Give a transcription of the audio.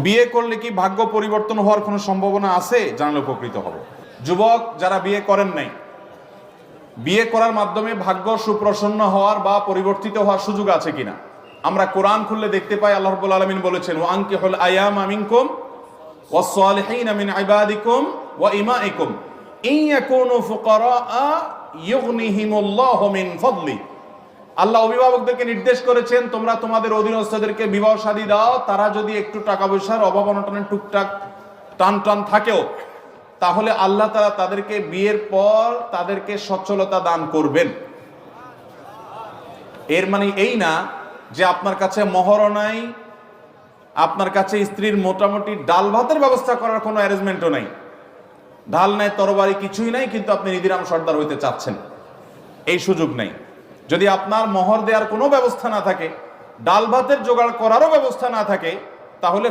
বিয়ে করলে কি ভাগ্য পরিবর্তন হওয়ার কোনো সম্ভাবনা আছে? জানলে উপকৃত হব। যুবক যারা বিয়ে করেন নাই, বিয়ে করার মাধ্যমে ভাগ্য সুপ্রসন্ন হওয়ার বা পরিবর্তিত হওয়ার সুযোগ আছে কিনা? আমরা কোরআন খুললে দেখতে পাই আল্লাহ রাব্বুল আলামিন বলেছেন, ওয়া আনকিহুল আয়ামা মিনকুম ওয়াস সালিহিনা মিন ইবাদিকুম ওয়া ইমাইকুম ইন ইয়াকুনু ফুকারা ইউগনিহিমুল্লাহু মিন ফাদলি। আল্লাহ অভিভাবকদেরকে নির্দেশ করেছেন, তোমরা তোমাদের অধীনস্থদেরকে বিবাহ শাদী দাও, তারা যদি একটু টাকা পয়সার অভাব অনটনের টুকটাক টান থাকেও, তাহলে আল্লাহ তাআলা তাদেরকে বিয়ের পর তাদেরকে সচ্ছলতা দান করবেন। এর মানে এই না যে আপনার কাছে মোহরও নাই, আপনার কাছে স্ত্রীর মোটামুটি ডাল ভাতের ব্যবস্থা করার কোনো অ্যারেঞ্জমেন্টও নাই, ঢাল নাই তরবারি কিছুই নাই, কিন্তু আপনি নিধিরাম সর্দার হইতে চাচ্ছেন, এই সুযোগ নেই। যদি আপনার মোহর দেওয়ার কোনো ব্যবস্থা না থাকে, ডাল ভাতের জোগাড় করারও ব্যবস্থা না থাকে, তাহলে